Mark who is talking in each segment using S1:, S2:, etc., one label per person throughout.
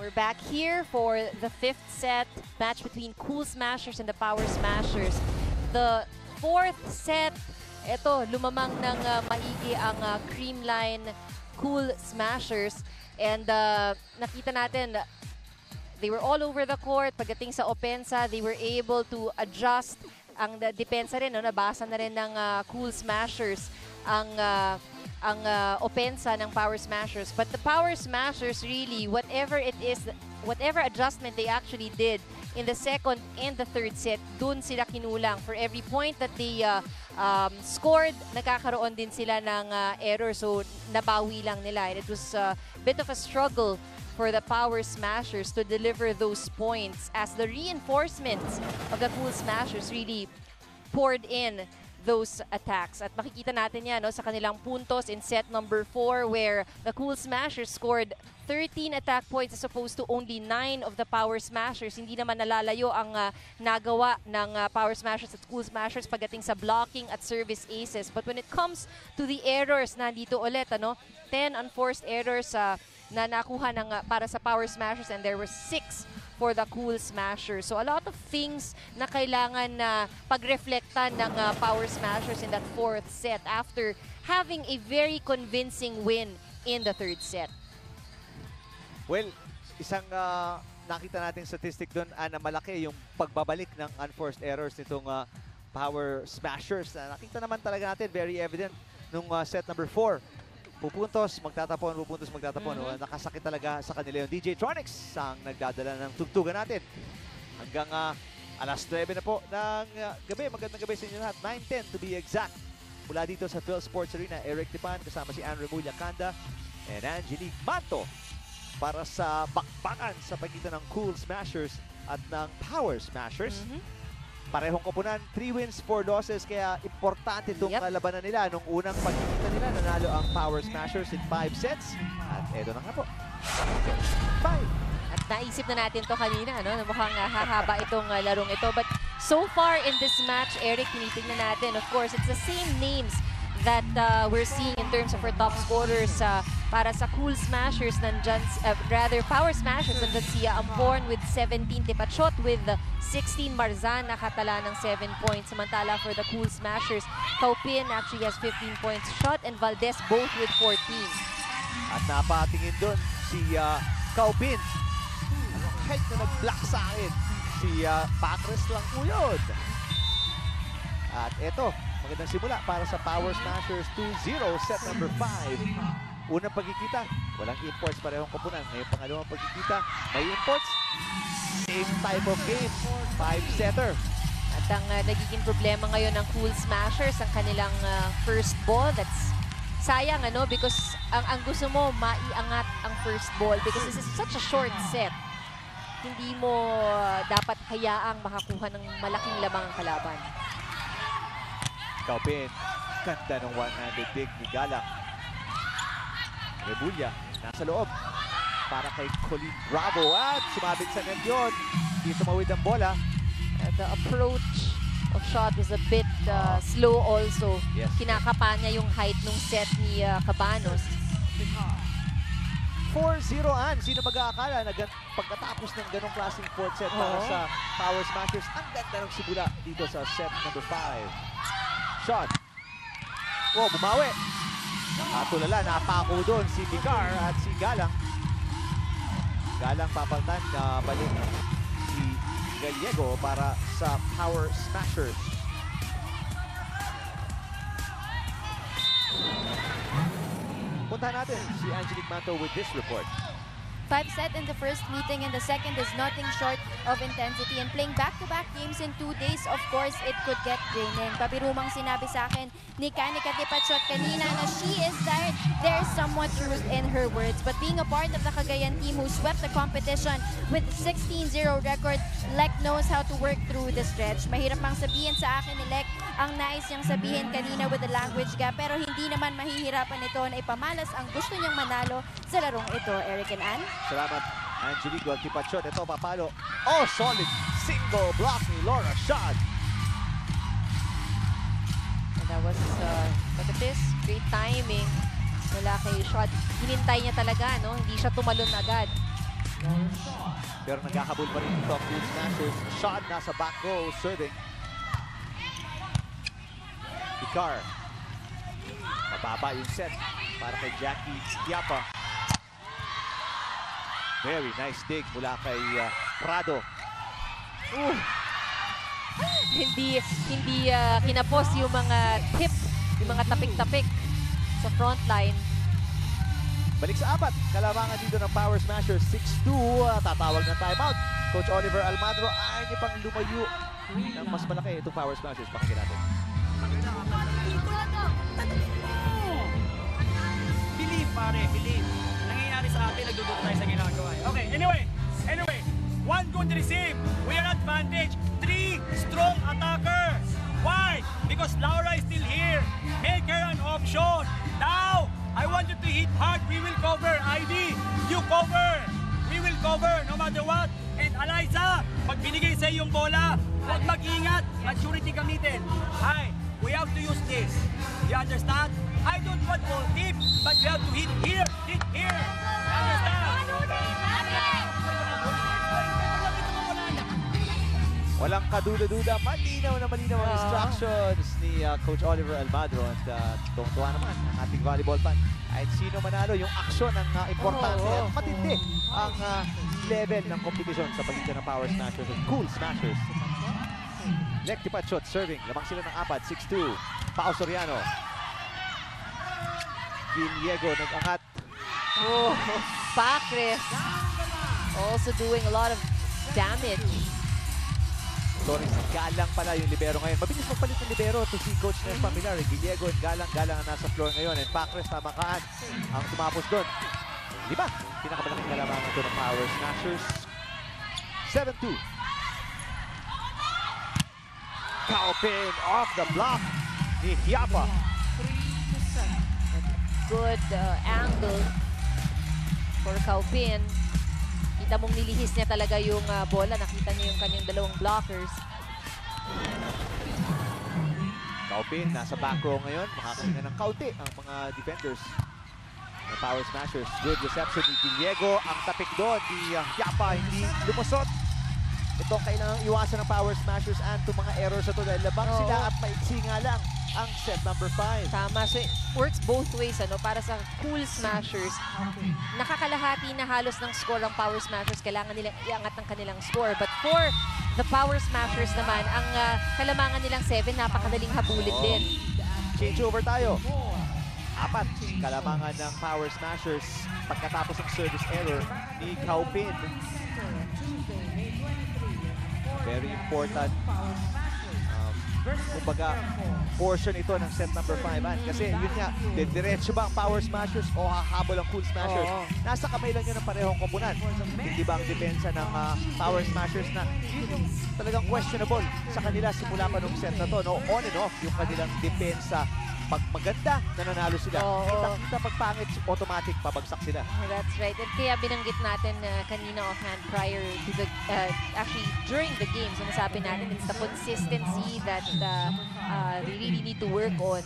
S1: We're back here for the 5th set match between Cool Smashers and the Power Smashers. The 4th set, ito, lumamang ng maigi ang Creamline Cool Smashers. And nakita natin, they were all over the court. Pagdating sa opensa, they were able to adjust. Ang depensa rin, no? Nabasa na rin ng Cool Smashers ang opensa ng Power Smashers. But the Power Smashers really, whatever it is, whatever adjustment they actually did in the 2nd and the 3rd set, dun sila kinulang. For every point that they scored, nakakaroon din sila ng error. So, nabawi lang nila. And it was a bit of a struggle for the Power Smashers to deliver those points as the reinforcements of the Cool Smashers really poured in those attacks. At makikita natin yan, no, sa kanilang puntos in set number 4 where the Cool Smashers scored 13 attack points as opposed to only 9 of the Power Smashers. Hindi naman nalalayo ang nagawa ng Power Smashers at Cool Smashers pagdating sa blocking at service aces. But when it comes to the errors, nandito ulit, ano, 10 unforced errors na nakuha ng, para sa Power Smashers, and there were 6 for the Cool Smashers. So a lot of things na kailangan na pagreflektan ng Power Smashers in that 4th set after having a very convincing win in the 3rd set.
S2: Well, isang nakita nating statistic doon na malaki yung pagbabalik ng unforced errors nitong Power Smashers. Nakita naman talaga natin, very evident nung set number 4. Pupuntos, magtatapon, pupuntos, magtatapon. Nakasakit talaga sa kanila yung DJ Tronics ang nagdadala ng tugtugan natin. Hanggang alas 9 na po ng gabi. Magandang gabi sa inyo lahat. 9:10 to be exact. Mula dito sa Phil Sports Arena, Eric Tipan kasama si Ann Remulla Canda and Angelique Manto para sa bakbakan sa pagitan ng Cool Smashers at ng Power Smashers. Parehong koponan, 3 wins, 4 losses, kaya importante itong labanan nila. Nung unang pagkikita nila, nanalo ang Power Smashers in 5 sets. At eto na nga po. 5.
S1: At naisip na natin to kanina, no? Mukhang hahaba itong larong ito. But so far in this match, Eric, tinitignan natin. Of course, it's the same names that we're seeing in terms of our top scorers para sa Cool Smashers. Nandyan, rather, Power Smashers, nandyan si Ampon with 17, Tipachot with 16, Marzan nakatala ng 7 points. Samantala for the Cool Smashers, Kaupin actually has 15 points. Shot and Valdez both with 14.
S2: At napatingin doon si Kaupin. Kahit na nag-block sa akin, si Patres lang po yun. At eto, magandang simula para sa Power Smashers 2-0, set number 5. Unang pagkikita, walang imports, parehong koponan. Ngayon pangalawang pagkikita, may imports. Same type of game, 5-setter.
S1: At ang nagiging problema ngayon ng Cool Smashers, ang kanilang first ball. That's sayang, ano, because ang gusto mo, maiangat ang first ball because this is such a short set. Hindi mo dapat hayaang makakuha ng malaking lamang ang kalaban.
S2: Kaupin, ganda ng one-handed dig ni Galang. Remulla, nasa loob para kay Colleen Bravo at sumabit sa net yun. Dito mawid ang bola.
S1: And the approach of shot was a bit slow also.
S2: Yes.
S1: Kinakapa niya yung height nung set ni Cabanos.
S2: 4-0 an. Sino mag-aakala na pagkatapos ng ganong klaseng 4th set para sa Power Smashers, ang ganda ng simula dito sa set number 5. Shot. Oh, bumawi. Tulala, napako doon si Vicar at si Galang. Galang papaltan na balik si Gallego para sa Power Smashers. Puntahan natin si Angelique Manto with this report.
S3: 5 set in the first meeting and the second is nothing short of intensity. And playing back-to-back games in 2 days, of course, it could get draining. Pabirumang sinabi sa akin ni Kanika Tipachot kanina na she is tired. There's somewhat truth in her words. But being a part of the Cagayan team who swept the competition with 16-0 record, Lek knows how to work through the stretch. Mahirap mang sabihin sa akin ni Lek ang nais niyang sabihin kanina with the language gap, pero hindi naman mahihirapan ito na ipamalas ang gusto niyang manalo sa larong ito. Eric and Ann?
S2: Salamat, Angelique Tipachot. Ito, papalo. Oh, solid single block ni Laura Shad.
S1: And that was, look at this, great timing. Wala kay Shad. Hinintay niya talaga, no? Hindi siya tumalon agad.
S2: Pero nagkakabul pa rin ito ang Cool Smashers. Shot nasa back row, serving. Icar. Mababa yung set para kay Jackie Tiapa. Very nice dig mula kay Prado.
S1: Hindi kinapos yung mga tip, yung mga tapik-tapik sa front line.
S2: Balik sa apat. Kalamangan dito ng Power Smashers. 6-2. Tatawag ng timeout. Coach Oliver Almadro ay niya pang lumayo ng mas malaki itong Power Smashers. Pakinggan natin.
S4: Believe, pare, believe. Nangyayari sa atin, nagduduto tayo sa ginagawa. Okay, anyway, one good receive. We are advantage. 3 strong attackers. Why? Because Laura is still here. Make her an option. Now, I want you to hit hard. We will cover. ID, you cover. We will cover no matter what. And Eliza, pag binigay sa yung bola, huwag mag-ingat. Maturity gamitin. Hi, we have to use this. You understand? I don't want ball tip, but we have to hit here. Hit here. Understand?
S2: Walang kaduda-duda, malinaw ang instructions ni Coach Oliver Almadro at tuwang-tuwa naman ang ating volleyball fan. Kahit sino manalo, yung aksyon ang importante at matindi ang level ng kompetisyon sa pagitan ng Power Smashers at Cool Smashers. Lek Tipachot serving, lamang sila ng 4, 6-2. Pao Soriano. Giliego nag-angat.
S1: Pacres also doing a lot of damage.
S2: Torres Galang pala yung libero ngayon. Mabilis magpalit ng libero to si Coach Nes Familiar. Giliego and Galang ang nasa floor ngayon. And Pacres tamakaan ang tumapos doon. 5. Pinakamalaking kalamangan ito ng Power Smashers. 7-2. Kaupin off the block ni Tiapa.
S1: Good angle for Kaupin. Kita mong nilihis niya talaga yung bola. Nakita niya yung kanyang dalawang blockers.
S2: Kaupin nasa back row ngayon. Makakahinga ng kaunti ang mga defenders ng Power Smashers. Good reception ni Giliego. Ang tapik doon ni Tiapa hindi lumusot. Ito ang kailangang iwasan ng Power Smashers and itong mga errors na ito dahil labang sila at maiksi nga lang ang set number 5.
S1: Tama. So, it works both ways, ano? Para sa Cool Smashers, nakakalahati na halos ng score ang Power Smashers. Kailangan nilang iangat ang kanilang score. But for the Power Smashers naman, ang kalamangan nilang 7, napakadaling habulin din.
S2: Change over tayo. 4. Kalamangan ng Power Smashers pagkatapos ng service error ni Kaupin. Very important. Kumbaga, portion ito ng set number 5. Kasi yun nga, diretso ba ang Power Smashers o hahabol ang Cool Smashers? Nasa kamay lang yun ng parehong komponan. Hindi ba ang depensa ng Power Smashers na yun yung talagang questionable sa kanila simula pa nung set na to. No? On and off yung kanilang depensa. Pag maganda, nananalo sila. Kita pag pangit, automatic, pabagsak sila.
S1: That's right. And kaya binanggit natin kanina offhand prior to the, actually during the game, sinasabi natin it's the consistency that they really need to work on.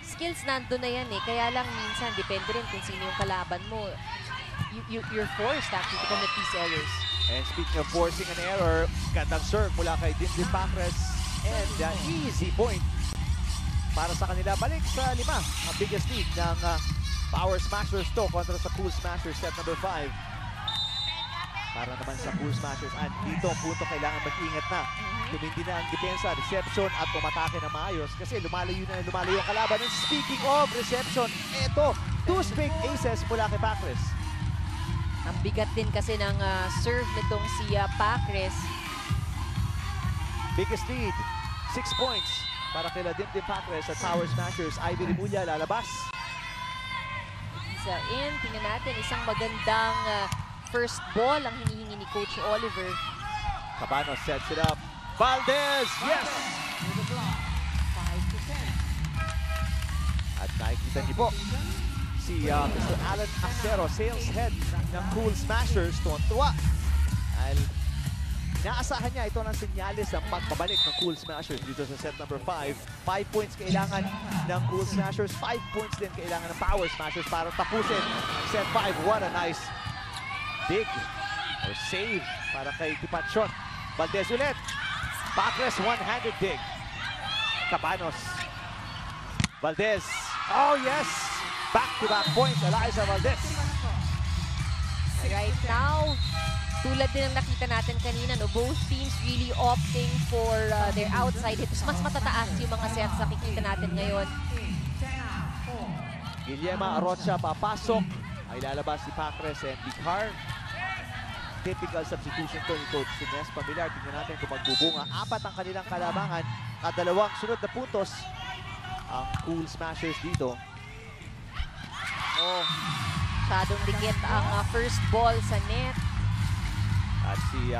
S1: Skills nandun na yan eh. Kaya lang minsan, depende rin kung sino yung kalaban mo. You're forced actually to commit these errors.
S2: And speaking of forcing an error, gandang serve mula kay Dimdim Pacres. And easy point para sa kanila. Balik sa 5. Ang biggest lead ng Power Smashers to kontra sa Cool Smashers set number 5. Para naman sa Cool Smashers. And dito ang punto kailangan mag-ingat na. Tumindi na ang depensa, reception at umatake na maayos kasi lumalayo ang kalaban. And speaking of reception, eto, 2 straight aces mula kay Pacres.
S1: Ang bigat din kasi ng serve nitong si Pacres.
S2: Biggest lead, 6 points para kila Dimdim Pacres at Power Smashers. Ivy Remulla lalabas.
S1: Isa in, tingnan natin, isang magandang first ball ang hinihingi ni Coach Oliver.
S2: Cabano sets it up. Valdez, yes! At nakikita niyo po si Mr. Alan Acero, sales head ng Cool Smashers, tuwa. Dahil inaasahan niya ito ng senyales ng pagbabalik ng Cool Smashers dito sa set number 5. 5 points kailangan ng Cool Smashers, 5 points din kailangan ng Power Smashers para tapusin ang set 5. What a nice dig Or save para kay Tipachot. Valdez ulit. Backrest one-handed dig. Cabanos. Valdez. Oh yes! Back-to-back points. Eliza Valdez.
S1: Right now, tulad din ng nakita natin kanina, no, both teams really opting for their outside hits. Mas matataas yung mga sets na kikita natin ngayon.
S2: Guillermo Arocha papasok. Ay lalabas si Pacres and Vicar. Typical substitution to ni Coach Ines Pamilyar. Tingnan natin kung magbubunga. 4 ang kanilang kalamangan. At 2 sunod na puntos ang Cool Smashers dito.
S1: Oh, masyadong dikit ang first ball sa net.
S2: At si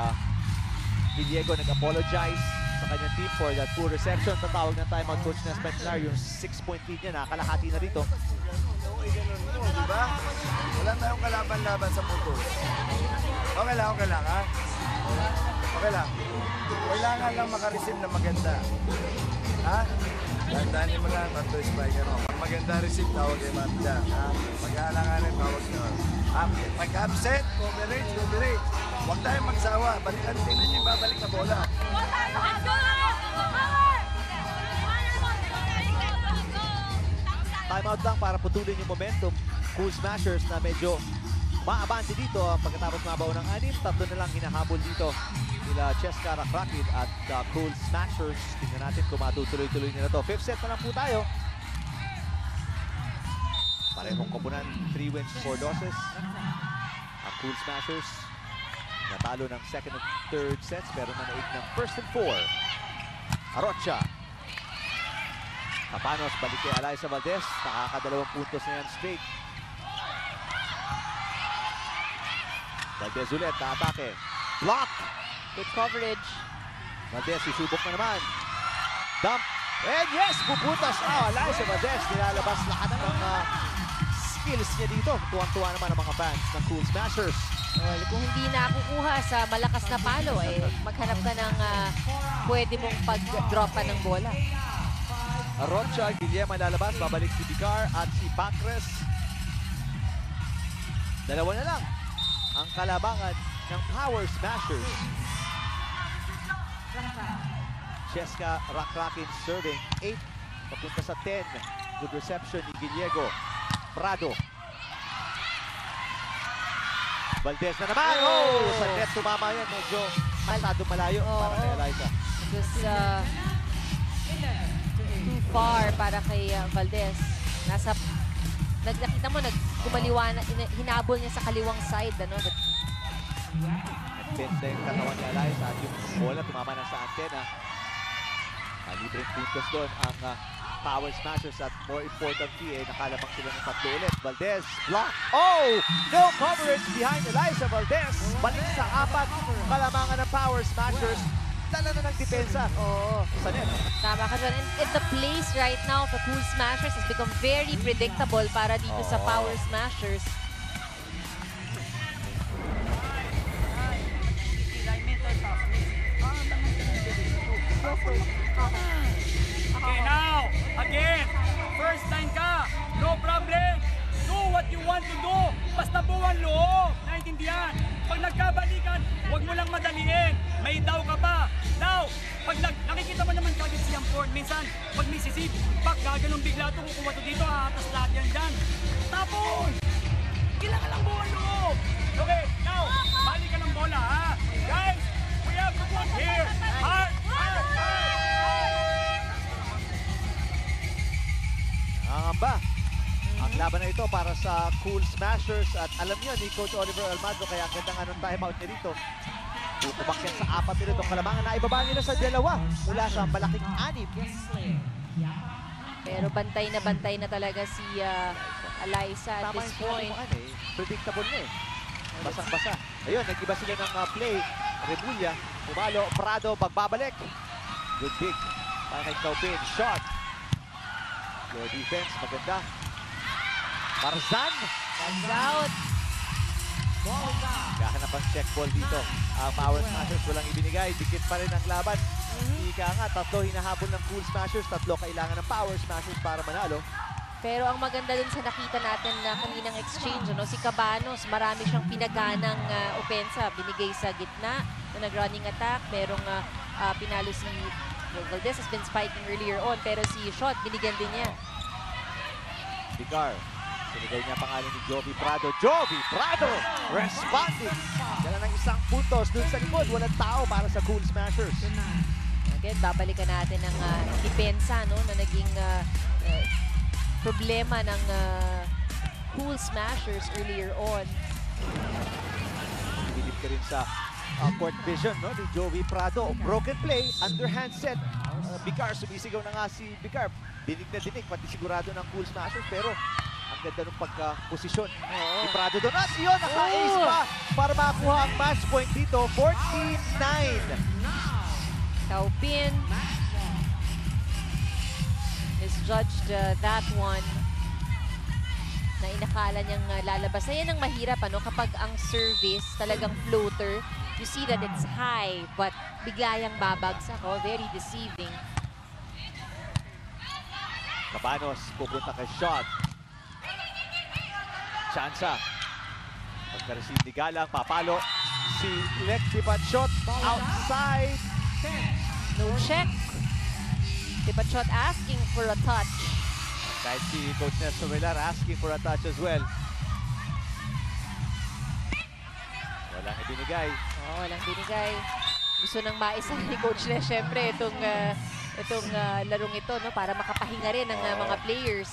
S2: Diego nag-apologize sa kanyang team for that poor reception. Tatawag ng timeout Coach Ines Pamilyar. Yung 6-point lead niya, nakakalahati na rito.
S5: Diba? Wala tayong kalaban-laban sa puto. Okay lang, ha? Okay lang. Kailangan lang makareceive na maganda. Ha? Tandaan mo lang, Mato Spiker. Pag maganda receive, tawag kay Matda. Ha? Pag-aalanganin, tawag nyo. Pag-absent, coverage. Huwag tayong magsawa. Balikan, tingnan nyo yung babalik na bola.
S2: Timeout lang para putulin yung momentum. Cool Smashers na medyo maabante dito pagkatapos mabaw ng 6. 3 na lang hinahabol dito nila Cheska Rakrakid at Cool Smashers. Tingnan natin kung matutuloy-tuloy nila to. 5th set na lang po tayo. Parehong koponan, 3 wins, 4 losses. Ang Cool Smashers natalo ng 2nd and 3rd sets pero nanaig ng 1st and 4. Arocha. Cabanos, balik kay Eliza Valdez. Nakaka-2 puntos na yan straight. Valdez ulit, na-atake. Block!
S1: Good coverage.
S2: Valdez, susubok na naman. Dump. And yes, puputas. Eliza Valdez, nilalabas lahat ng skills niya dito. Tuwang-tuwa naman ang mga fans ng Cool Smashers.
S1: Well, kung hindi nakukuha sa malakas na palo, maghanap ka ng pwede mong pag-drop pa ng bola.
S2: Arocha, Guillermo lalabas, babalik si Vicar at si Pacres. 2 na lang ang kalabangan ng Power Smashers. Cheska Rakrakin serving 8, papunta sa 10. Good reception ni Guillermo. Prado. Valdez na naman. Oh! Sa net tumama yan. Medyo masyadong malayo para kay Eliza.
S1: It was too far para kay Valdez. Nakita mo, hinabol niya sa kaliwang side.
S2: Nagpenda yung katawan ni Eliza at yung bola tumama na sa antena. Libreng puntos doon ang Power Smashers at more importantly, nakalabang sila ng 3 ulit. Valdez, block. Oh! No coverage behind Eliza Valdez. Balik sa 4, kalamangan ng Power Smashers. Dala na ng depensa.
S1: Oo.
S2: Sa net.
S1: Tama ka dyan. And the place right now of the Cool Smashers has become very predictable para dito sa Power Smashers.
S4: Okay, now, again, first time ka, no problem. Do what you want to do. Basta buwan loob. Naintindihan? Pag nagkabalikan, huwag mo lang madaliin. May daw ka pa. Now, pag nakikita mo naman kagad siyang Ford, minsan, pag may sisip, pag gaganong bigla ito, kukuha ito dito, atas lahat yan dyan. Tapos, kailangan lang buwan loob. Okay, now, balik ka ng bola, ha? Guys, we have to work here. Hard.
S2: Angamba. Ang laban na ito para sa Cool Smashers at alam niyo ni Coach Oliver Almagro kaya ang gandang anong timeout niya dito. Tutubak yan sa 4 nila itong kalamangan na ibaba nila sa 2 mula sa malaking 6.
S1: Pero bantay na talaga si Eliza at
S2: Tama
S1: this
S2: yung
S1: point.
S2: predictable na Basang-basa. Ayun, nag-iba sila ng play. Rebulla, Pumalo, Prado, pagbabalik. Good pick. Para kay Kaupin, shot. Your defense, maganda. Marzan.
S1: That's out.
S2: Gahanap ang check ball dito. Power Smashers walang ibinigay. Dikit pa rin ang laban. Ika nga, 3 hinahabol ng Cool Smashers. 3 kailangan ng Power Smashers para manalo.
S1: Pero ang maganda dun sa nakita natin na kaninang exchange, ano, si Cabanos, marami siyang pinaganang opensa. Binigay sa gitna na nag-running attack. Merong pinalo si Valdez has been spiking earlier on, pero si Shot, binigyan din niya.
S2: Vicar. Sinigay niya pangalan ni Jovi Prado. Jovi Prado responding. Dala ng isang puntos dun sa likod. Walang tao para sa Cool Smashers.
S1: Again, babalikan natin ang depensa, no, na naging problema ng Cool Smashers earlier on.
S2: Bilip ka rin sa court vision, no, ni Jovi Prado. Broken play, underhand set. Vicar, sumisigaw na nga si Vicar. Dinig na dinig, pati sigurado ng Cool Smashers. Pero ang ganda ng pagka-posisyon ni Prado doon. At yun, naka-ace pa para makakuha ang match point dito. 14-9.
S1: Kaupin misjudged that one na inakala niyang lalabas. Na yan ang mahirap, ano, kapag ang service talagang floater, you see that it's high but bigla yang babagsak. Very deceiving.
S2: Cabanos pupunta kay Shot. Chansa. Pagka-receive ni Galang, papalo si Lexi Patshot outside.
S1: No check. Tipachot asking for a touch.
S2: Kahit si Coach Nestor Villar asking for a touch as well. Walang ibinigay.
S1: Walang binigay. Gusto nang maisa ni Coach Nes, syempre, itong larong ito, no, para makapahinga rin ng mga players.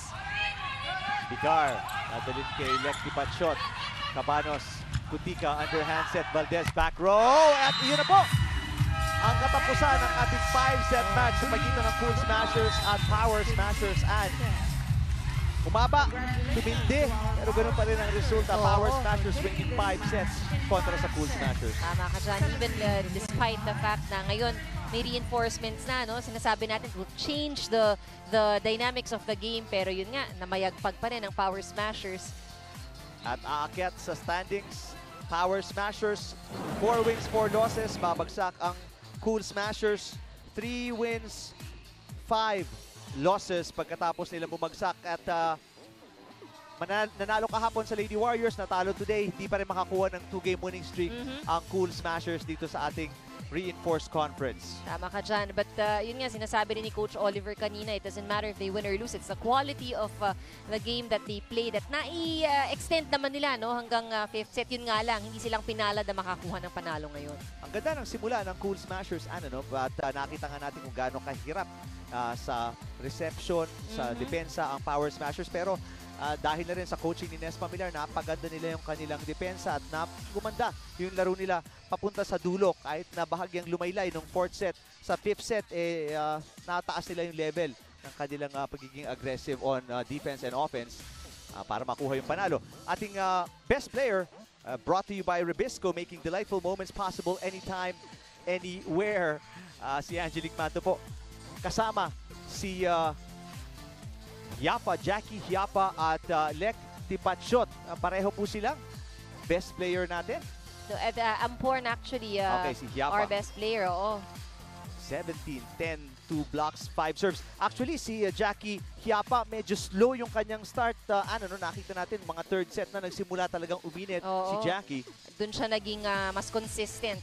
S2: Vicar, nadalin kay Lexi Patshot. Cabanos, Kutika, underhand set. Valdez, back row. At iyon na po ang katapusan ng ating 5-set match sa pagitan ng Cool Smashers at Power Smashers. And umaba, tumindi, pero ganun pa rin ang resulta. Power Smashers winning 5 sets kontra sa Cool Smashers.
S1: Tama ka dyan. Even despite the fact na ngayon may reinforcements na, no? Sinasabi natin will change the dynamics of the game, pero yun nga, namayagpag pa rin ang Power Smashers.
S2: At aakyat sa standings, Power Smashers, 4 wins, 4 losses. Babagsak ang Cool Smashers, 3 wins, 5 losses pagkatapos nila bumagsak. At nanalo kahapon sa Lady Warriors, natalo today. Hindi pa rin makakuha ng 2-game winning streak ang Cool Smashers dito sa ating Reinforced Conference.
S1: Tama ka dyan. But yun nga, sinasabi rin ni Coach Oliver kanina, it doesn't matter if they win or lose. It's the quality of the game that they play that nai-extend naman nila, no, hanggang 5th set. Yun nga lang, hindi silang pinalad na makakuha ng panalo ngayon.
S2: Ang ganda ng simula ng Cool Smashers, no? But nakita nga natin kung gaano kahirap sa reception, sa depensa ang Power Smashers. Pero dahil na rin sa coaching ni Nes Familiar, napaganda nila yung kanilang depensa at gumanda yung laro nila papunta sa dulo. Kahit na bahagyang lumaylay nung 4th set, sa 5th set, nataas nila yung level ng kanilang pagiging aggressive on defense and offense para makuha yung panalo. Ating best player, brought to you by Ribisco, making delightful moments possible anytime, anywhere. Si Angelique Manto po. Kasama si Jackie Hiapa at Lek Tipachot. Pareho po silang best player natin.
S1: So, Amporn actually,
S2: okay, si Hiapa.
S1: our best player, oo.
S2: 17, 10, 2 blocks, 5 serves. Actually, si Jackie Hiapa, medyo slow yung kanyang start. Nakita natin, mga 3rd set na nagsimula talagang uminit si Jackie.
S1: Doon siya naging mas consistent.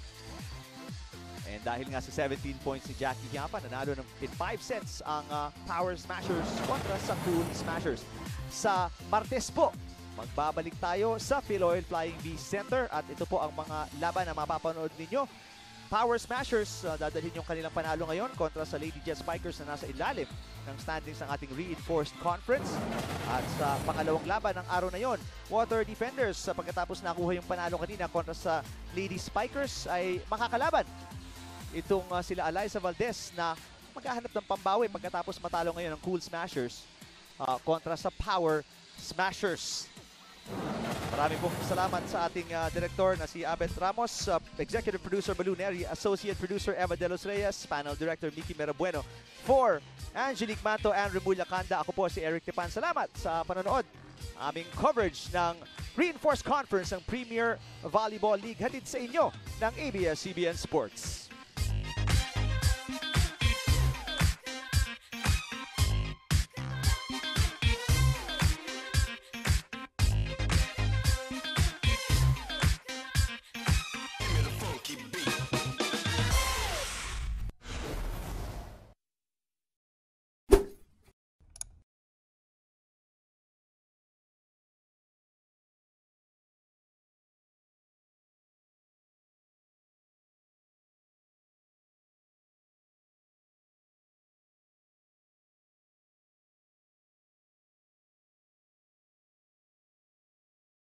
S2: And dahil nga sa 17 points si Jackie Hiapa, nanalo in 5 sets ang Power Smashers kontra sa Cool Smashers. Sa Martes po, magbabalik tayo sa Philoil Flying V Center at ito po ang mga laban na mapapanood ninyo. Power Smashers, dadalhin yung kanilang panalo ngayon kontra sa Lady Jet Spikers na nasa ilalim ng standings ng ating Reinforced Conference. At sa pangalawang laban ng araw na yon, Water Defenders, pagkatapos nakuha yung panalo kanina kontra sa Lady Spikers, ay makakalaban itong sila Alyssa Valdez na maghahanap ng pambawi pagkatapos matalo ngayon ng Cool Smashers kontra sa Power Smashers. Maraming pong salamat sa ating director na si Abet Ramos, executive producer Balu Neri, associate producer Eva De Los Reyes, panel director Mickey Merabueno. For Angelique Manto and Remulla Kanda, ako po si Eric Tepan. Salamat sa panonood. Aming coverage ng Reinforced Conference ng Premier Volleyball League hatid sa inyo ng ABS-CBN Sports.